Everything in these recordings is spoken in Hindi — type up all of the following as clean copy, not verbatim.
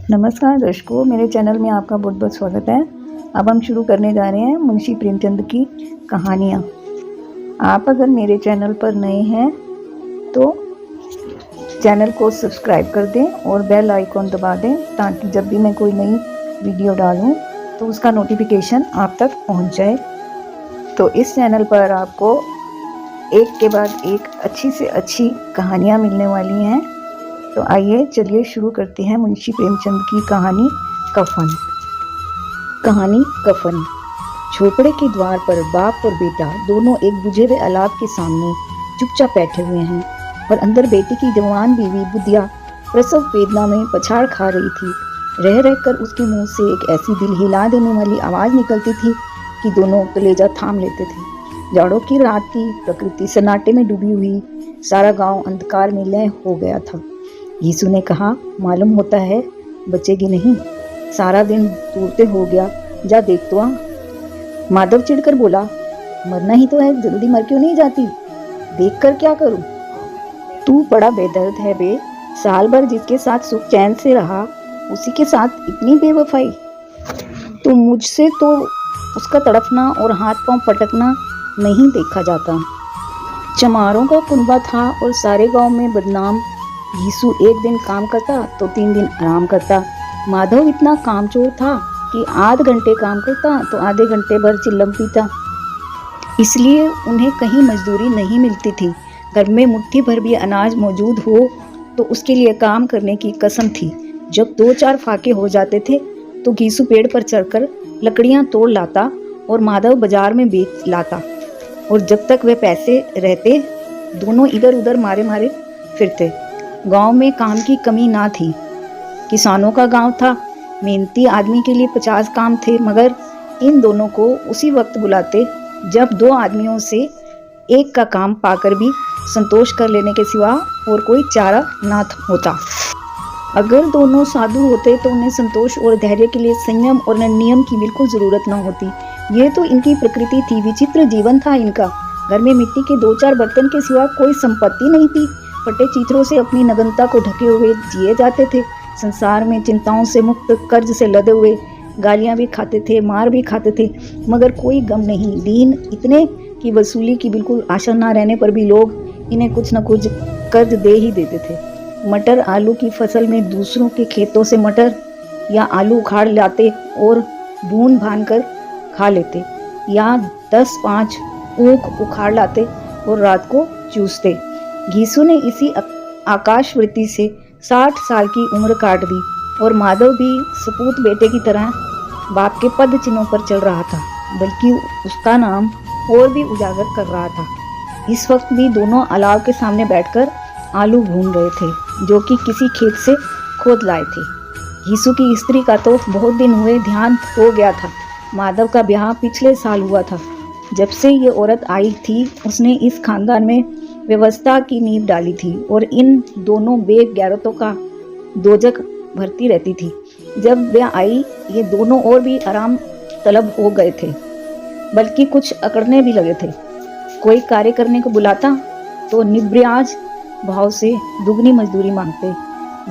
नमस्कार दर्शकों, मेरे चैनल में आपका बहुत बहुत स्वागत है। अब हम शुरू करने जा रहे हैं मुंशी प्रेमचंद की कहानियाँ। आप अगर मेरे चैनल पर नए हैं तो चैनल को सब्सक्राइब कर दें और बेल आइकॉन दबा दें ताकि जब भी मैं कोई नई वीडियो डालूं तो उसका नोटिफिकेशन आप तक पहुंच जाए। तो इस चैनल पर आपको एक के बाद एक अच्छी से अच्छी कहानियाँ मिलने वाली हैं। तो आइए चलिए शुरू करते हैं मुंशी प्रेमचंद की कहानी कफन। कहानी कफन। झोपड़े के द्वार पर बाप और बेटा दोनों एक बुझे हुए अलाव के सामने चुपचाप बैठे हुए हैं और अंदर बेटी की जवान बीवी बुधिया प्रसव वेदना में पछाड़ खा रही थी। रह रहकर उसके मुंह से एक ऐसी दिल हिला देने वाली आवाज निकलती थी कि दोनों कलेजा थाम लेते थे। जाड़ों की रात थी, प्रकृति सन्नाटे में डूबी हुई, सारा गांव अंधकार में लय हो गया था। यीशु ने कहा, मालूम होता है बचेगी नहीं, सारा दिन दूरते हो गया, जा देख तो आ। माधव चिढ़कर बोला, मरना ही तो है, जल्दी मर क्यों नहीं जाती, देख कर क्या करूं। तू बड़ा बेदर्द है बे, साल भर जिसके साथ सुख चैन से रहा उसी के साथ इतनी बेवफाई। तो मुझसे तो उसका तड़पना और हाथ पांव पटकना नहीं देखा जाता। चमारों का कुनबा था और सारे गांव में बदनाम। यीशु एक दिन काम करता तो 3 दिन आराम करता। माधव इतना कामचोर था कि आध घंटे काम करता तो आधे घंटे भर चिल्लम पीता। इसलिए उन्हें कहीं मजदूरी नहीं मिलती थी। घर में मुट्ठी भर भी अनाज मौजूद हो तो उसके लिए काम करने की कसम थी। जब 2-4 फाके हो जाते थे तो यीशु पेड़ पर चढ़कर लकड़ियां तोड़ लाता और माधव बाजार में बेच लाता। और जब तक वे पैसे रहते दोनों इधर उधर मारे मारे फिरते। गांव में काम की कमी ना थी। किसानों का गांव था, मेहनती आदमी के लिए 50 काम थे, मगर इन दोनों को उसी वक्त बुलाते जब 2 आदमियों से एक का काम पाकर भी संतोष कर लेने के सिवा और कोई चारा ना होता। अगर दोनों साधु होते तो उन्हें संतोष और धैर्य के लिए संयम और नियम की बिल्कुल जरूरत ना होती। ये तो इनकी प्रकृति थी, विचित्र जीवन था इनका। घर में मिट्टी के 2-4 बर्तन के सिवा कोई संपत्ति नहीं थी। फटे चित्रों से अपनी नग्नता को ढके हुए जिए जाते थे। संसार में चिंताओं से मुक्त, कर्ज से लदे हुए, गालियां भी खाते थे, मार भी खाते थे, मगर कोई गम नहीं। दीन इतने कि वसूली की बिल्कुल आशा ना रहने पर भी लोग इन्हें कुछ न कुछ कर्ज दे ही देते थे। मटर आलू की फसल में दूसरों के खेतों से मटर या आलू उखाड़ लाते और भून भान कर खा लेते, या 10-5 ऊख उखाड़ लाते और रात को चूसते। यीशु ने इसी आकाशवृत्ति से 60 साल की उम्र काट दी और माधव भी सपूत बेटे की तरह बाप के पद चिन्हों पर चल रहा था, बल्कि उसका नाम और भी उजागर कर रहा था। इस वक्त भी दोनों अलाव के सामने बैठकर आलू भून रहे थे जो कि किसी खेत से खोद लाए थे। यीशु की स्त्री का तो बहुत दिन हुए ध्यान हो गया था। माधव का ब्याह पिछले साल हुआ था। जब से ये औरत आई थी उसने इस खानदान में व्यवस्था की नींव डाली थी और इन दोनों बेगैरतों का दोजक भरती रहती थी। जब वह आई ये दोनों और भी आराम तलब हो गए थे, बल्कि कुछ अकड़ने भी लगे थे। कोई कार्य करने को बुलाता तो निब्रियाज भाव से दुगनी मजदूरी मांगते।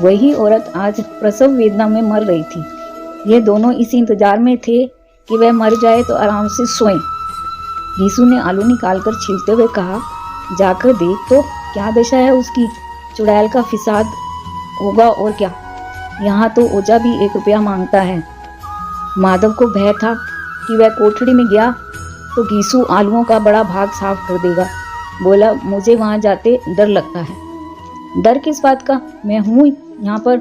वही औरत आज प्रसव वेदना में मर रही थी। ये दोनों इसी इंतजार में थे कि वह मर जाए तो आराम से सोएं। यीशु ने आलू निकालकर छीलते हुए कहा, जाकर देख तो क्या दशा है उसकी, चुड़ैल का फिसाद होगा और क्या। यहाँ तो ओझा भी 1 रुपया मांगता है। माधव को भय था कि वह कोठड़ी में गया तो यीशु आलूओं का बड़ा भाग साफ कर देगा। बोला, मुझे वहां जाते डर लगता है। डर किस बात का, मैं हूं यहाँ पर,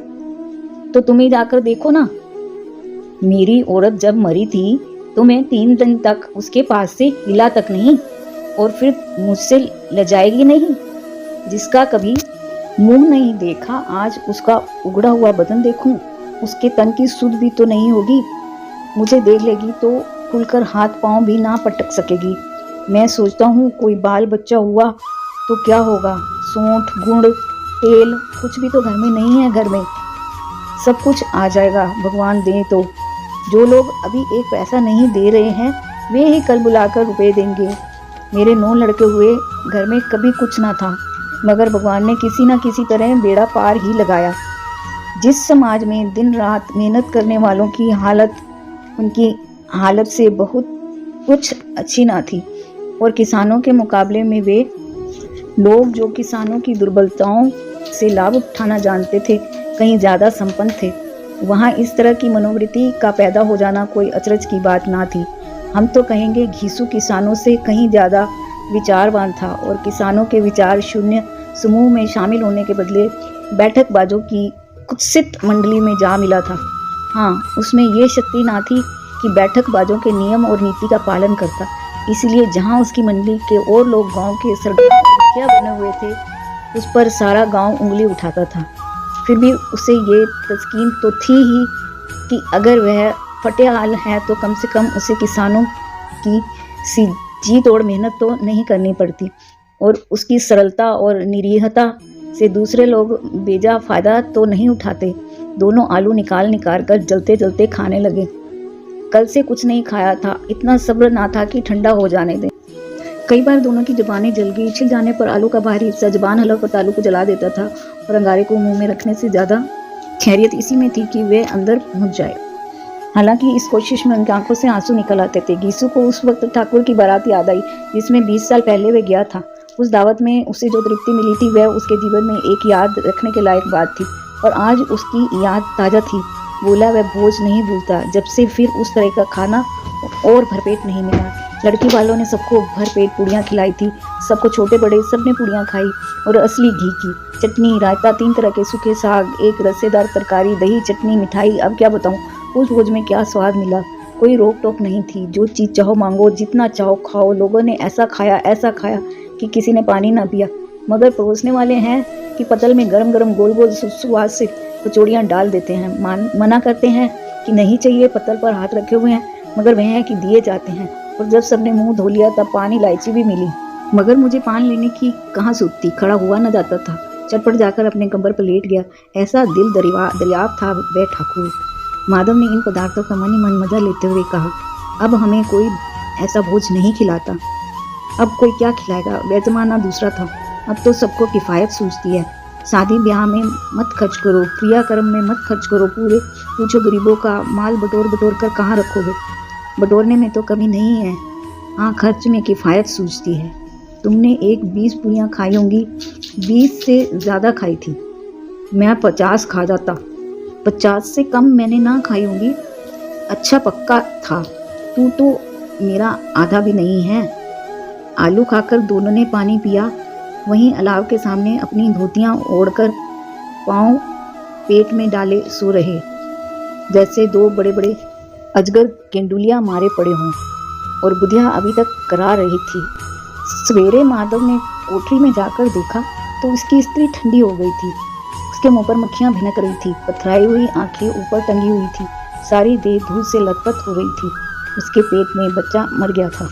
तो तुम ही जाकर देखो ना। मेरी औरत जब मरी थी तो मैं 3 दिन तक उसके पास से हिला तक नहीं, और फिर मुझसे लजाएगी नहीं। जिसका कभी मुंह नहीं देखा आज उसका उगड़ा हुआ बदन देखूं, उसके तन की सुध भी तो नहीं होगी। मुझे देख लेगी तो खुलकर हाथ पांव भी ना पटक सकेगी। मैं सोचता हूँ कोई बाल बच्चा हुआ तो क्या होगा। सोंठ, गुड़, तेल कुछ भी तो घर में नहीं है। घर में सब कुछ आ जाएगा भगवान दे तो। जो लोग अभी 1 पैसा नहीं दे रहे हैं वे ही कल बुलाकर रुपए देंगे। मेरे 9 लड़के हुए, घर में कभी कुछ ना था, मगर भगवान ने किसी न किसी तरह बेड़ा पार ही लगाया। जिस समाज में दिन रात मेहनत करने वालों की हालत उनकी हालत से बहुत कुछ अच्छी ना थी, और किसानों के मुकाबले में वे लोग जो किसानों की दुर्बलताओं से लाभ उठाना जानते थे कहीं ज़्यादा संपन्न थे, वहाँ इस तरह की मनोवृत्ति का पैदा हो जाना कोई अचरज की बात ना थी। हम तो कहेंगे घीसू किसानों से कहीं ज़्यादा विचारवान था, और किसानों के विचार शून्य समूह में शामिल होने के बदले बैठकबाजों की कुत्सित मंडली में जा मिला था। हाँ, उसमें ये शक्ति ना थी कि बैठकबाजों के नियम और नीति का पालन करता, इसलिए जहाँ उसकी मंडली के और लोग गांव के सरगर्म बने हुए थे, उस पर सारा गांव उंगली उठाता था। फिर भी उसे ये तस्कीन तो थी ही कि अगर वह फटेहाल है तो कम से कम उसे किसानों की सी जी तोड़ मेहनत तो नहीं करनी पड़ती, और उसकी सरलता और निरीहता से दूसरे लोग बेजा फ़ायदा तो नहीं उठाते। दोनों आलू निकाल कर जलते जलते खाने लगे। कल से कुछ नहीं खाया था, इतना सब्र ना था कि ठंडा हो जाने दें। कई बार दोनों की ज़बानें जल गई। छिल जाने पर आलू का भारी हिस्सा ज़बान हलक पर आलू को जला देता था, और अंगारे को मुंह में रखने से ज़्यादा खैरियत इसी में थी कि वह अंदर पहुंच जाए। हालांकि इस कोशिश में उनकी आंखों से आंसू निकल आते थे। घीसू को उस वक्त ठाकुर की बारात याद आई जिसमें 20 साल पहले वह गया था। उस दावत में उसे जो तृप्ति मिली थी वह उसके जीवन में एक याद रखने के लायक बात थी, और आज उसकी याद ताज़ा थी। बोला वह भोज नहीं भूलता जब से फिर उस तरह का खाना और भरपेट नहीं मिला। लड़की वालों ने सबको भरपेट पूड़ियाँ खिलाई थी, सबको छोटे बड़े सबने पूड़ियाँ खाई, और असली घी की चटनी, रायता, 3 तरह के सूखे साग, एक रसेदार तरकारी, दही, चटनी, मिठाई। अब क्या बताऊँ उस भोज में क्या स्वाद मिला। कोई रोक टोक नहीं थी, जो चीज़ चाहो मांगो, जितना चाहो खाओ। लोगों ने ऐसा खाया कि किसी ने पानी ना पिया, मगर परोसने वाले हैं कि पतल में गरम गरम गोल गोल सुसुवाद से कचौड़ियाँ डाल देते हैं। मना करते हैं कि नहीं चाहिए, पतल पर हाथ रखे हुए हैं, मगर वह है कि दिए जाते हैं। और जब सबने मुंह धो लिया तब पान इलायची भी मिली, मगर मुझे पान लेने की कहाँ सूझ थी। खड़ा हुआ न जाता था। चटपट जाकर अपने कमर पर लेट गया। ऐसा दिल दरियाफ्त था वह ठाकुर। माधव ने इन पदार्थों का मन ही मन मजा लेते हुए कहा, अब हमें कोई ऐसा भोज नहीं खिलाता। अब कोई क्या खिलाएगा। वह जमाना दूसरा था, अब तो सबको किफ़ायत सूझती है। शादी ब्याह में मत खर्च करो, क्रियाक्रम में मत खर्च करो, पूरे पूछो गरीबों का माल बटोर कर कहाँ रखोगे। बटोरने में तो कमी नहीं है, हाँ खर्च में किफ़ायत सूझती है। तुमने एक 20 पूरियाँ खाई होंगी, 20 से ज़्यादा खाई थी। मैं 50 खा जाता। 50 से कम मैंने ना खाई होंगी। अच्छा पक्का था, तू तो मेरा आधा भी नहीं है। आलू खाकर दोनों ने पानी पिया। वहीं अलाव के सामने अपनी धोतियाँ ओढ़कर पाँव पेट में डाले सो रहे, जैसे 2 बड़े बड़े अजगर गेंडुलियाँ मारे पड़े हों, और बुधिया अभी तक करा रही थी। सवेरे माधव ने कोठरी में जाकर देखा तो उसकी स्त्री ठंडी हो गई थी। उसके मुंह पर मक्खियाँ भिनक रही थी, पथराई हुई आंखें ऊपर टंगी हुई थी, सारी देह धूल से लथपथ हो रही थी। उसके पेट में बच्चा मर गया था।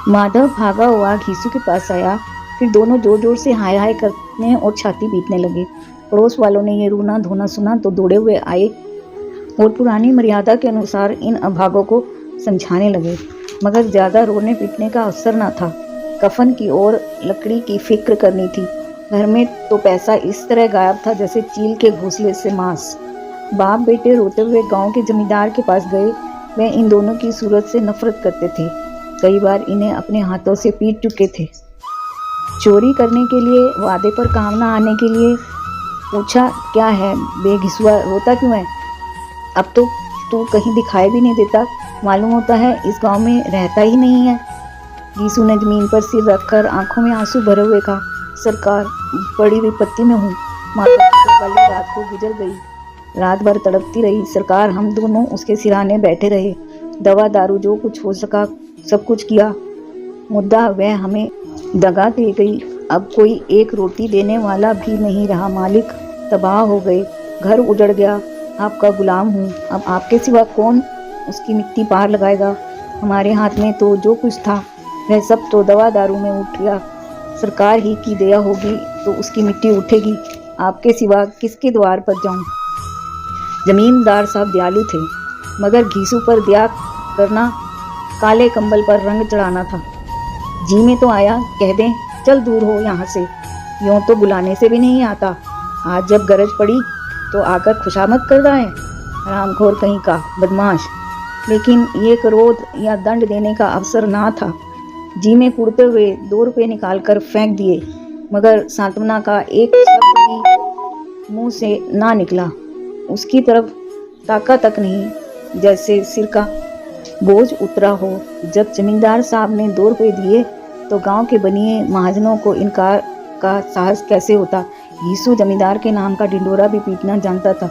माधव भागा हुआ घीसू के पास आया। फिर दोनों जोर जोर से हाय हाय करने और छाती पीटने लगे। पड़ोस वालों ने ये रोना धोना सुना तो दौड़े हुए आए और पुरानी मर्यादा के अनुसार इन अभागों को समझाने लगे, मगर ज़्यादा रोने पीटने का अवसर न था। कफन की और लकड़ी की फिक्र करनी थी। घर में तो पैसा इस तरह गायब था जैसे चील के घोंसले से मांस। बाप बेटे रोते हुए गांव के जमींदार के पास गए। वे इन दोनों की सूरत से नफरत करते थे। कई बार इन्हें अपने हाथों से पीट चुके थे। चोरी करने के लिए, वादे पर काम न आने के लिए। पूछा क्या है बेघिसुआ, रोता क्यों है? अब तो तू कहीं दिखाई भी नहीं देता, मालूम होता है इस गांव में रहता ही नहीं है। घीसू ने जमीन पर सिर रखकर आंखों में आंसू भरे हुए कहा, सरकार बड़ी विपत्ति में हूँ। माता वाली रात को गुजर गई, रात भर तड़पती रही सरकार। हम दोनों उसके सिराने बैठे रहे, दवा दारू जो कुछ हो सका सब कुछ किया। मुद्दा वह हमें दगा दे गई। अब कोई एक रोटी देने वाला भी नहीं रहा। मालिक तबाह हो गए, घर उजड़ गया। आपका गुलाम हूँ, अब आपके सिवा कौन उसकी मिट्टी पार लगाएगा। हमारे हाथ में तो जो कुछ था वह सब तो दवा दारू में उठ गया। सरकार ही की दया होगी तो उसकी मिट्टी उठेगी, आपके सिवा किसके द्वार पर जाऊं। जमींदार साहब दयालु थे, मगर घीसू पर दया करना काले कंबल पर रंग चढ़ाना था। जी में तो आया कह दें चल दूर हो यहाँ से, यूँ तो बुलाने से भी नहीं आता। आज जब गरज पड़ी तो आकर खुशामद कर रहा है, हरामखोर कहीं का बदमाश। लेकिन ये क्रोध या दंड देने का अवसर ना था। जी में कुड़ते हुए 2 रुपये निकालकर फेंक दिए, मगर सांत्वना का एक शब्द भी मुंह से ना निकला। उसकी तरफ ताका तक नहीं, जैसे सिर का बोझ उतरा हो। जब जमींदार साहब ने 2 रुपये दिए तो गांव के बनिए महाजनों को इनकार का साहस कैसे होता। यीशु जमींदार के नाम का ढिंडोरा भी पीटना जानता था।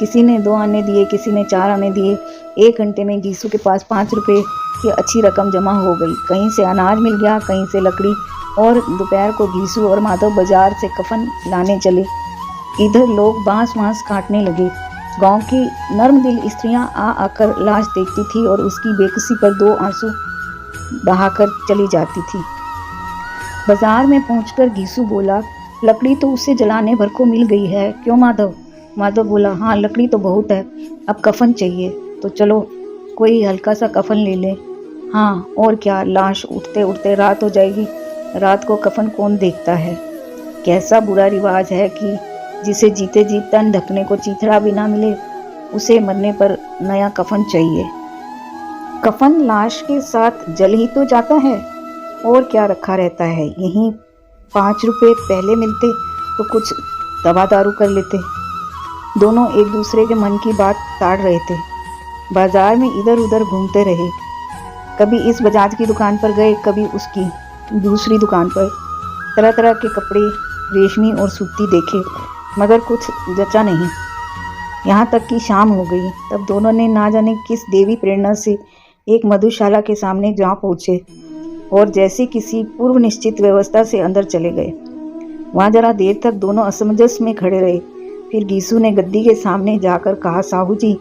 किसी ने 2 आने दिए, किसी ने 4 आने दिए। 1 घंटे में यीशु के पास 5 रुपये की अच्छी रकम जमा हो गई। कहीं से अनाज मिल गया, कहीं से लकड़ी, और दोपहर को यीशु और माधव बाजार से कफन लाने चले। इधर लोग बांस काटने लगे। गांव की नर्म दिल स्त्रियां आकर लाश देखती थी और उसकी बेकसी पर 2 आंसू बहाकर चली जाती थी। बाजार में पहुंचकर यीशु बोला, लकड़ी तो उसे जलाने भर को मिल गई है, क्यों माधव? माधव बोला, हाँ लकड़ी तो बहुत है, अब कफन चाहिए, तो चलो कोई हल्का सा कफन ले ले। हाँ और क्या, लाश उठते उठते रात हो जाएगी, रात को कफन कौन देखता है। कैसा बुरा रिवाज है कि जिसे जीते जी तन ढकने को चीथड़ा भी ना मिले, उसे मरने पर नया कफन चाहिए। कफन लाश के साथ जल ही तो जाता है, और क्या रखा रहता है। यहीं 5 रुपये पहले मिलते तो कुछ दवा दारू कर लेते। दोनों एक दूसरे के मन की बात ताड़ रहे थे। बाजार में इधर उधर घूमते रहे। कभी इस बजाज की दुकान पर गए, कभी उसकी दूसरी दुकान पर। तरह तरह के कपड़े, रेशमी और सूती देखे, मगर कुछ जचा नहीं। यहाँ तक कि शाम हो गई। तब दोनों ने ना जाने किस देवी प्रेरणा से एक मधुशाला के सामने जा पहुँचे और जैसे किसी पूर्व निश्चित व्यवस्था से अंदर चले गए। वहाँ जरा देर तक दोनों असमंजस में खड़े रहे। फिर यीशु ने गद्दी के सामने जाकर कहा, साहू जी,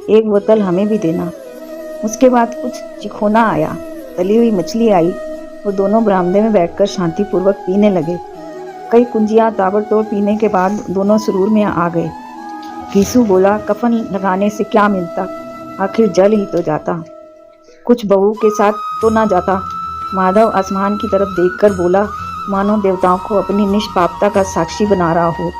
एक बोतल हमें भी देना। उसके बाद कुछ चिखोना आया, तली हुई मछली आई, वो दोनों बरामदे में बैठकर शांतिपूर्वक पीने लगे। कई कुंजियाँ ताबड़तोड़ पीने के बाद दोनों सुरूर में आ गए। यीशु बोला, कफन लगाने से क्या मिलता, आखिर जल ही तो जाता, कुछ बहू के साथ तो ना जाता। माधव आसमान की तरफ देखकर बोला, मानो देवताओं को अपनी निष्पापता का साक्षी बना रहा हो।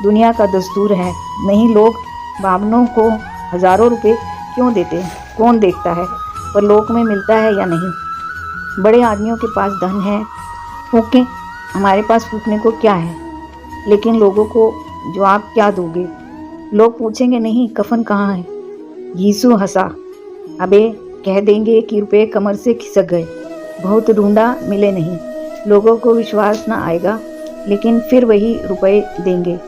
दुनिया का दस्तूर है, नहीं लोग बामनों को हजारों रुपए क्यों देते, कौन देखता है, पर लोक में मिलता है या नहीं। बड़े आदमियों के पास धन है, फूकें, हमारे पास फूकने को क्या है। लेकिन लोगों को जवाब क्या दोगे? लोग पूछेंगे, नहीं कफन कहाँ है। यीशु हंसा, अबे कह देंगे कि रुपए कमर से खिसक गए, बहुत ढूंढा मिले नहीं। लोगों को विश्वास न आएगा, लेकिन फिर वही रुपए देंगे।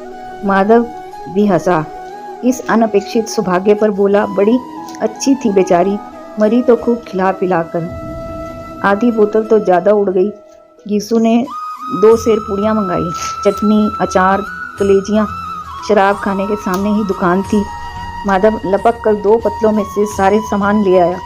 माधव भी हंसा। इस अनपेक्षित सौभाग्य पर बोला, बड़ी अच्छी थी बेचारी, मरी तो खूब खिला पिला कर। आधी बोतल तो ज़्यादा उड़ गई। यीशु ने 2 सेर पूड़ियाँ मंगाई, चटनी, अचार, कलेजियाँ। शराब खाने के सामने ही दुकान थी। माधव लपक कर 2 पतलों में से सारे सामान ले आया।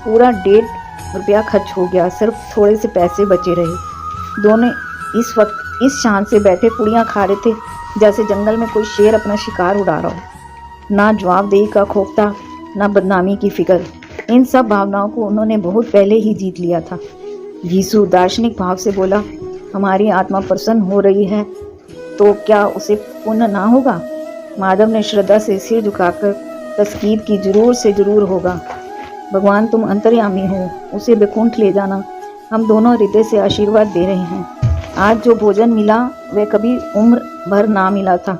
पूरा 1.5 रुपया खर्च हो गया, सिर्फ थोड़े से पैसे बचे रहे। दोनों इस वक्त इस शान से बैठे पुड़ियाँ खा रहे थे जैसे जंगल में कोई शेर अपना शिकार उड़ा रहा हो। ना जवाबदेही का खोखता, ना बदनामी की फिक्र। इन सब भावनाओं को उन्होंने बहुत पहले ही जीत लिया था। यीशु दार्शनिक भाव से बोला, हमारी आत्मा प्रसन्न हो रही है तो क्या उसे पुण्य ना होगा? माधव ने श्रद्धा से सिर झुकाकर तस्कीद की, जरूर से जरूर होगा। भगवान तुम अंतर्यामी हो, उसे बैकुंठ ले जाना। हम दोनों हृदय से आशीर्वाद दे रहे हैं। आज जो भोजन मिला वह कभी उम्र भर ना मिला था।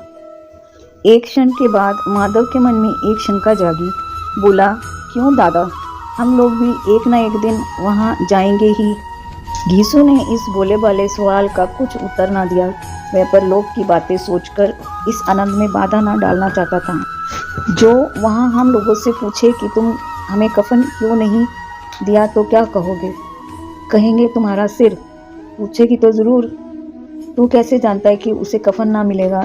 एक क्षण के बाद माधव के मन में एक शंका जागी। बोला, क्यों दादा, हम लोग भी एक ना एक दिन वहाँ जाएंगे ही। यीशु ने इस भोले भाले सवाल का कुछ उत्तर ना दिया। वह परलोक की बातें सोचकर इस आनंद में बाधा ना डालना चाहता था। जो वहाँ हम लोगों से पूछे कि तुम हमें कफन क्यों नहीं दिया तो क्या कहोगे? कहेंगे तुम्हारा सिर। पूछेगी तो ज़रूर, तू कैसे जानता है कि उसे कफन ना मिलेगा?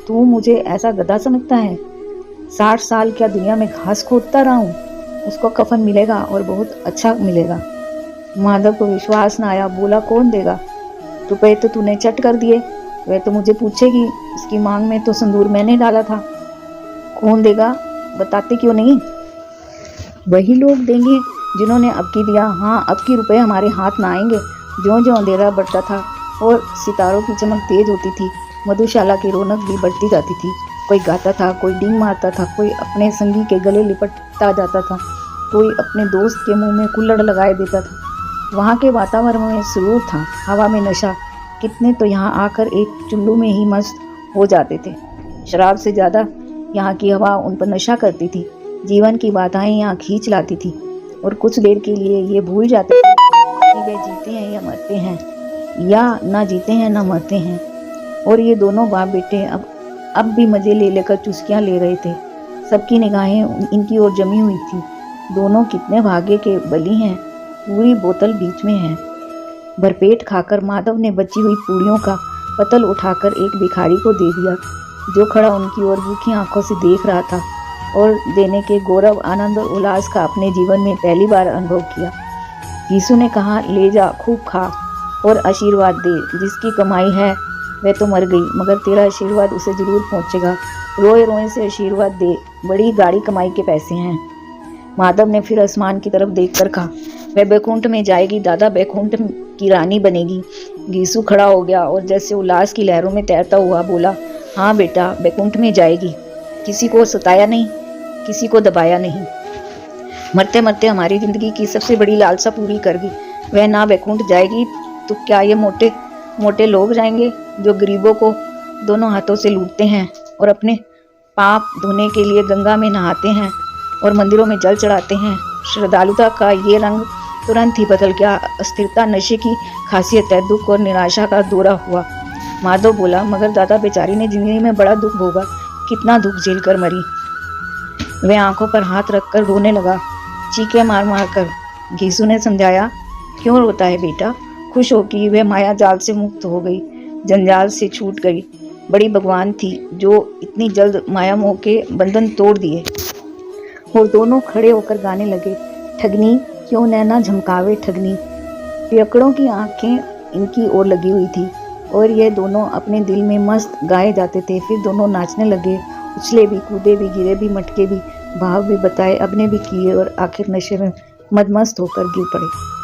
तू मुझे ऐसा गधा समझता है? 60 साल क्या दुनिया में घास खोदता रहा हूँ, उसको कफन मिलेगा और बहुत अच्छा मिलेगा। माधव को विश्वास न आया। बोला, कौन देगा? रुपए तो तूने चट कर दिए। वह तो मुझे पूछेगी, उसकी मांग में तो संदूर मैंने डाला था। कौन देगा, बताते क्यों नहीं? वही लोग देंगे जिन्होंने अब की दिया। हाँ, अब की रुपए हमारे हाथ ना आएंगे। ज्यों ज्यों अंधेरा बढ़ता था और सितारों की चमक तेज होती थी, मधुशाला की रौनक भी बढ़ती जाती थी। कोई गाता था, कोई डींग मारता था, कोई अपने संगी के गले लिपटता जाता था, कोई अपने दोस्त के मुंह में कुल्हड़ लगाए देता था। वहाँ के वातावरण में सुरूर था, हवा में नशा। कितने तो यहाँ आकर एक चुल्लू में ही मस्त हो जाते थे। शराब से ज़्यादा यहाँ की हवा उन पर नशा करती थी। जीवन की बाधाएं यहाँ खींच लाती थी और कुछ देर के लिए ये भूल जाते थे कि वे जीते हैं या मरते हैं, या ना जीते हैं ना मरते हैं। और ये दोनों बाप बेटे अब भी मज़े ले लेकर चुस्कियाँ ले रहे थे। सबकी निगाहें इनकी ओर जमी हुई थी। दोनों कितने भाग्य के बली हैं। पूरी बोतल बीच में है। भरपेट खाकर माधव ने बची हुई पूड़ियों का पतल उठाकर एक भिखारी को दे दिया, जो खड़ा उनकी ओर भूखी आंखों से देख रहा था और देने के गौरव, आनंद और उल्लास का अपने जीवन में पहली बार अनुभव किया। यीशु ने कहा, ले जा, खूब खा और आशीर्वाद दे। जिसकी कमाई है वह तो मर गई, मगर तेरा आशीर्वाद उसे जरूर पहुंचेगा। रोए रोए से आशीर्वाद दे, बड़ी गाढ़ी कमाई के पैसे हैं। माधव ने फिर आसमान की तरफ देखकर कहा, वह बैकुंठ में जाएगी दादा, बैकुंठ की रानी बनेगी। यीशु खड़ा हो गया और जैसे उल्लास की लहरों में तैरता हुआ बोला, हाँ बेटा, बैकुंठ में जाएगी। किसी को सताया नहीं, किसी को दबाया नहीं। मरते मरते हमारी जिंदगी की सबसे बड़ी लालसा पूरी कर गई। वह ना बैकुंठ जाएगी तो क्या ये मोटे मोटे लोग जाएंगे, जो गरीबों को दोनों हाथों से लूटते हैं और अपने पाप धोने के लिए गंगा में नहाते हैं और मंदिरों में जल चढ़ाते हैं। श्रद्धालुता का ये रंग तुरंत ही बदल गया। अस्थिरता नशे की खासियत है। दुख और निराशा का दौरा हुआ। माधव बोला, मगर दादा, बेचारी ने जिंदगी में बड़ा दुख भोगा, कितना दुख झेल कर मरी। वह आंखों पर हाथ रखकर रोने लगा, चीखे मार मार कर। यीशु ने समझाया, क्यों रोता है बेटा, खुश हो कि वह माया जाल से मुक्त हो गई, जंजाल से छूट गई। बड़ी भगवान थी जो इतनी जल्द माया मोह के बंधन तोड़ दिए। और दोनों खड़े होकर गाने लगे, ठगनी क्यों नैना झमकावे ठगनी। पियकड़ों की आंखें इनकी ओर लगी हुई थी और ये दोनों अपने दिल में मस्त गाए जाते थे। फिर दोनों नाचने लगे, उछले भी, कूदे भी, गिरे भी, मटके भी, भाव भी बताए, अपने भी किए और आखिर नशे में मदमस्त होकर गिर पड़े।